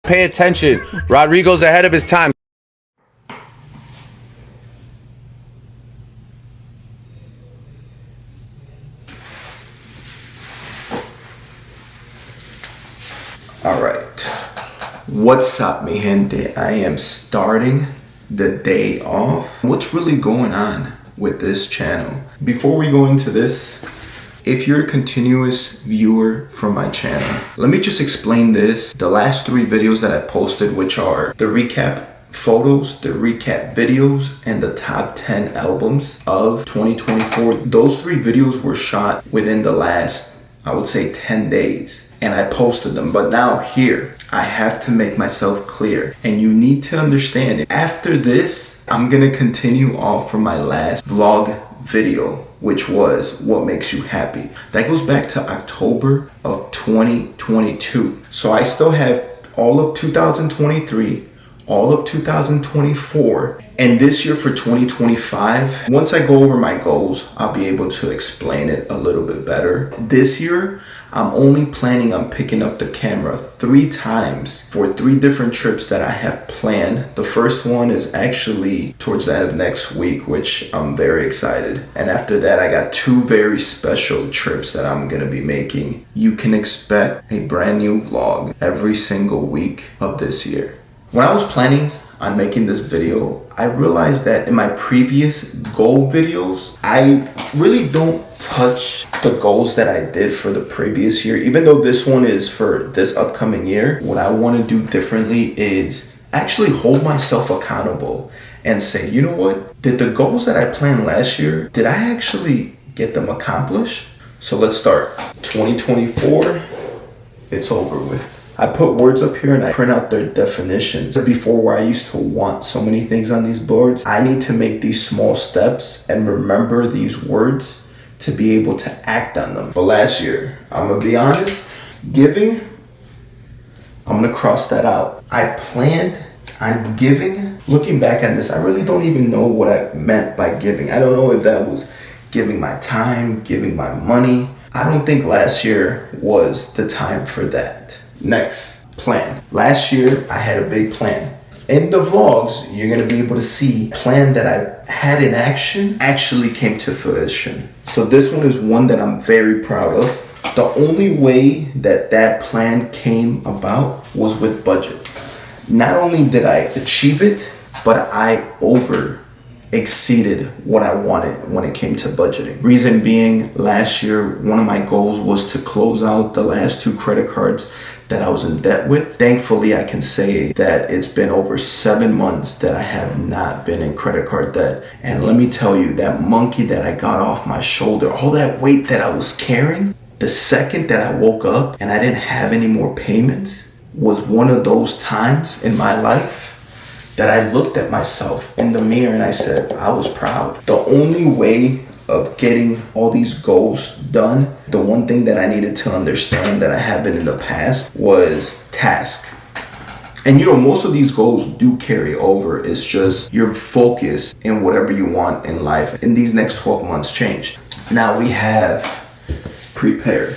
Pay attention. Rodrigo's ahead of his time. All right. What's up, mi gente? I am starting the day off. What's really going on with this channel? Before we go into this, if you're a continuous viewer from my channel, let me just explain this. The last 3 videos that I posted, which are the recap photos, the recap videos, and the top 10 albums of 2024, those 3 videos were shot within the last, I would say, 10 days. And I posted them. But now here, I have to make myself clear. And you need to understand, after this, I'm gonna continue off from my last vlog video, which was what makes you happy. That goes back to October of 2022. So I still have all of 2023, all of 2024, and this year for 2025. Once I go over my goals, I'll be able to explain it a little bit better. This year, I'm only planning on picking up the camera 3 times for 3 different trips that I have planned. The first one is actually towards the end of next week, which I'm very excited. And after that, I got 2 very special trips that I'm gonna be making. You can expect a brand new vlog every single week of this year. When I was planning on making this video, I realized that in my previous goal videos, I really don't touch the goals that I did for the previous year. Even though this one is for this upcoming year, what I want to do differently is actually hold myself accountable and say, you know what? Did the goals that I planned last year, did I actually get them accomplished? So let's start. 2024, it's over with. I put words up here and I print out their definitions. Before, where I used to want so many things on these boards, I need to make these small steps and remember these words to be able to act on them. But last year, I'm gonna be honest, giving, I'm gonna cross that out. I planned on giving. Looking back on this, I really don't even know what I meant by giving. I don't know if that was giving my time, giving my money. I don't think last year was the time for that. Next, plan. Last year, I had a big plan. In the vlogs, you're gonna be able to see plan that I had in action actually came to fruition. So this one is one that I'm very proud of. The only way that that plan came about was with budget. Not only did I achieve it, but I exceeded what I wanted when it came to budgeting. Reason being, last year, one of my goals was to close out the last 2 credit cards that I was in debt with. Thankfully, I can say that it's been over 7 months that I have not been in credit card debt. And let me tell you, that monkey that I got off my shoulder, all that weight that I was carrying, the second that I woke up and I didn't have any more payments was one of those times in my life that I looked at myself in the mirror and I said, I was proud. The only way of getting all these goals done, the one thing that I needed to understand that I haven't in the past was task. And you know, most of these goals do carry over. It's just your focus in whatever you want in life in these next 12 months change. Now we have prepared.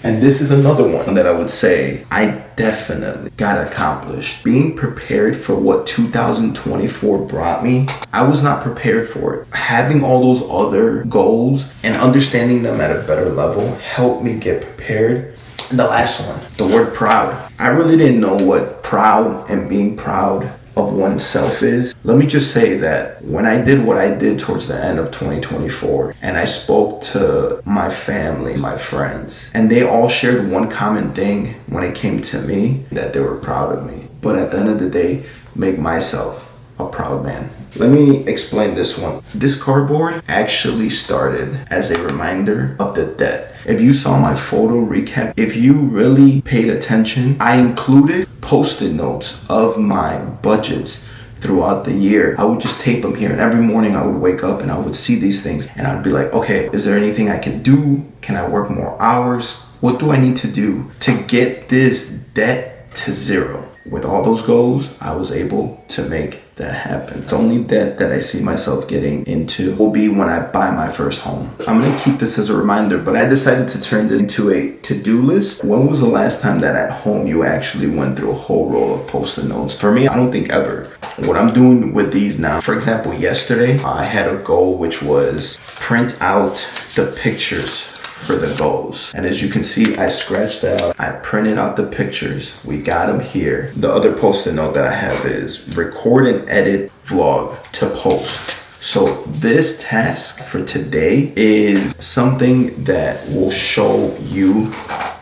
And this is another one that I would say I definitely got accomplished. Being prepared for what 2024 brought me, I was not prepared for it. Having all those other goals and understanding them at a better level helped me get prepared. And the last one, the word proud. I really didn't know what proud and being proud of oneself is. Let me just say that when I did what I did towards the end of 2024 and I spoke to my family, my friends, and they all shared one common thing when it came to me, that they were proud of me. But at the end of the day, make myself a proud man. Let me explain this one. This cardboard actually started as a reminder of the debt. If you saw my photo recap, if you really paid attention, I included post-it notes of my budgets throughout the year. I would just tape them here, and every morning I would wake up and I would see these things and I'd be like, okay, is there anything I can do? Can I work more hours? What do I need to do to get this debt to 0? with all those goals, I was able to make that happen. The only debt that I see myself getting into will be when I buy my first home. I'm gonna keep this as a reminder, but I decided to turn this into a to-do list. When was the last time that at home you actually went through a whole roll of post-it notes? For me, I don't think ever. What I'm doing with these now, for example, yesterday I had a goal which was print out the pictures for the goals. And as you can see, I scratched out, I printed out the pictures. We got them here. The other post-it note that I have is record and edit vlog to post. So this task for today is something that will show you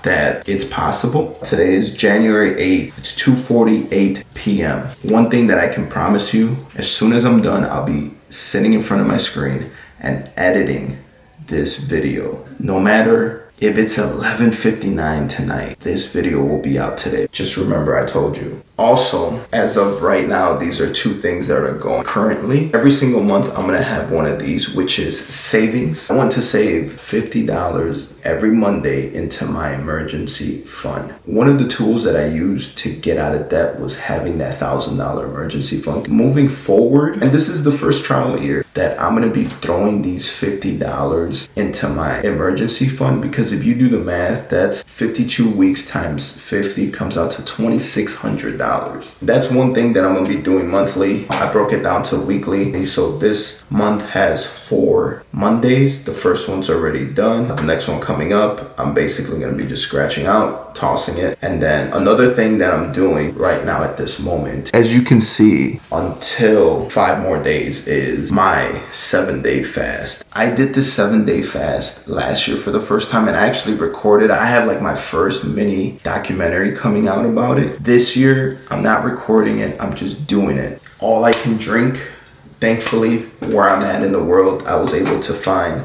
that it's possible. Today is January 8th. It's 2:48 p.m. One thing that I can promise you, as soon as I'm done, I'll be sitting in front of my screen and editing this video. No matter if it's 11:59 tonight, this video will be out today. Just remember I told you. Also, as of right now, these are two things that are going currently. Every single month, I'm gonna have one of these, which is savings. I want to save $50 every Monday into my emergency fund. One of the tools that I used to get out of debt was having that $1,000 emergency fund. Moving forward, and this is the first trial year that I'm gonna be throwing these $50 into my emergency fund, because if you do the math, that's 52 weeks times 50 comes out to $2,600. That's one thing that I'm gonna be doing monthly. I broke it down to weekly. So this month has 4 Mondays. The first one's already done. The next one coming up, I'm basically gonna be just scratching out, tossing it. And then another thing that I'm doing right now at this moment, as you can see, until 5 more days, is my 7-day fast. I did this 7-day fast last year for the first time, and I actually recorded. I have like my first mini documentary coming out about it. This year, I'm not recording it, I'm just doing it. All I can drink, thankfully, where I'm at in the world, I was able to find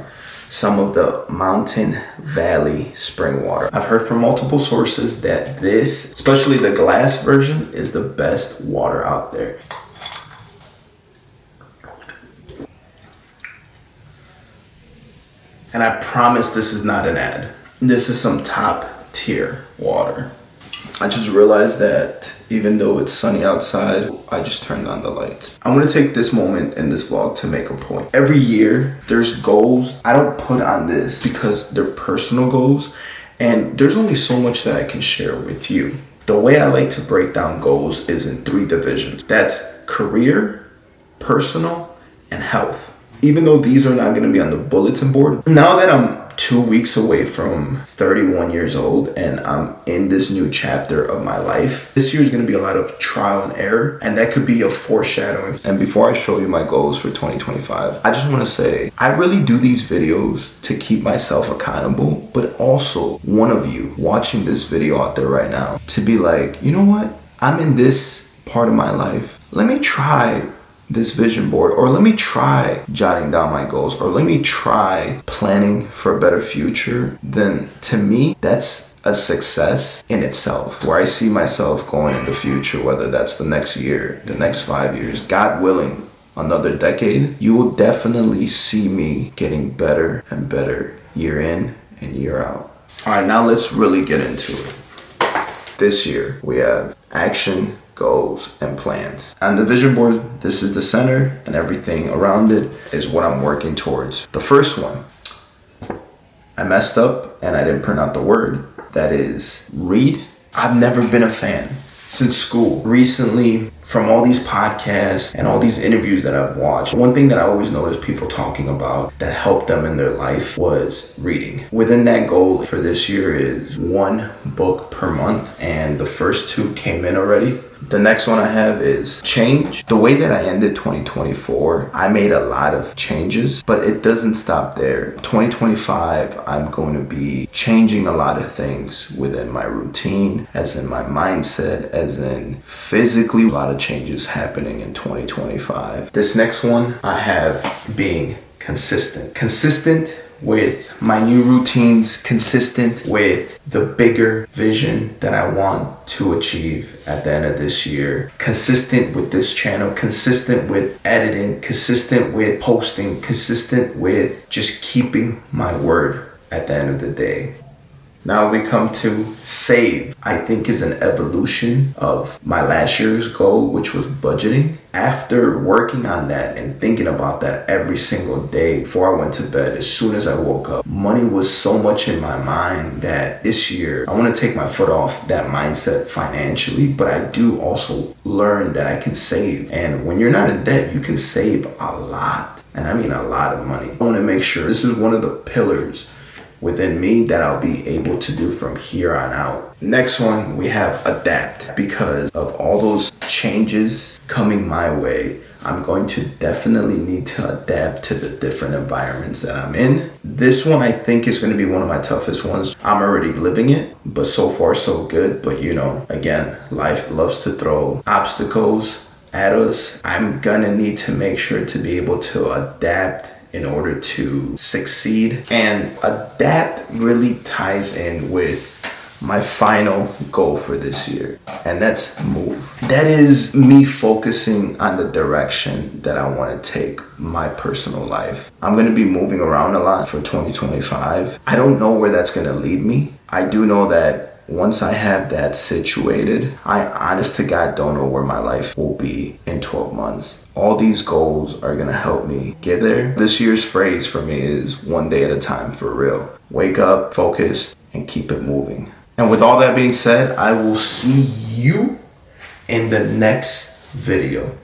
some of the Mountain Valley spring water. I've heard from multiple sources that this, especially the glass version, is the best water out there. And I promise this is not an ad. This is some top tier water. I just realized that even though it's sunny outside, I just turned on the lights. I'm gonna take this moment in this vlog to make a point. Every year, there's goals I don't put on this because they're personal goals, and there's only so much that I can share with you. The way I like to break down goals is in 3 divisions. That's career, personal, and health. Even though these are not gonna be on the bulletin board, now that I'm 2 weeks away from 31 years old and I'm in this new chapter of my life, this year is going to be a lot of trial and error, and that could be a foreshadowing. And before I show you my goals for 2025, I just want to say I really do these videos to keep myself accountable, but also one of you watching this video out there right now to be like, you know what, I'm in this part of my life, let me try this vision board, or let me try jotting down my goals, or let me try planning for a better future. Then to me, that's a success in itself, where I see myself going in the future, whether that's the next year, the next 5 years, God willing, another decade. You will definitely see me getting better and better year in and year out. All right, now let's really get into it. This year we have action, goals, and plans. On the vision board, this is the center, and everything around it is what I'm working towards. The first one, I messed up and I didn't print out the word. That is read. I've never been a fan since school. Recently, from all these podcasts and all these interviews that I've watched, one thing that I always noticed people talking about that helped them in their life was reading. Within that goal for this year is 1 book per month, and the first 2 came in already. The next one I have is change. The way that I ended 2024, I made a lot of changes, but it doesn't stop there. 2025, I'm going to be changing a lot of things within my routine, as in my mindset, as in physically, a lot of changes happening in 2025. This next one I have being consistent. Consistent with my new routines, consistent with the bigger vision that I want to achieve at the end of this year, consistent with this channel, consistent with editing, consistent with posting, consistent with just keeping my word at the end of the day. Now we come to save. I think is an evolution of my last year's goal, which was budgeting. After working on that and thinking about that every single day before I went to bed, as soon as I woke up, money was so much in my mind that this year I want to take my foot off that mindset financially, but I do also learn that I can save. And when you're not in debt, you can save a lot. And I mean a lot of money. I want to make sure this is one of the pillars within me that I'll be able to do from here on out. Next one, we have adapt. Because of all those changes coming my way, I'm going to definitely need to adapt to the different environments that I'm in. This one I think is going to be one of my toughest ones. I'm already living it, but so far so good. But you know, again, life loves to throw obstacles at us. I'm gonna need to make sure to be able to adapt in order to succeed. And adapt really ties in with my final goal for this year, and that's move. That is me focusing on the direction that I want to take my personal life. I'm going to be moving around a lot for 2025. I don't know where that's going to lead me. I do know that once I have that situated, I honest to God don't know where my life will be in 12 months. All these goals are gonna help me get there. This year's phrase for me is one day at a time, for real. Wake up, focus, and keep it moving. And with all that being said, I will see you in the next video.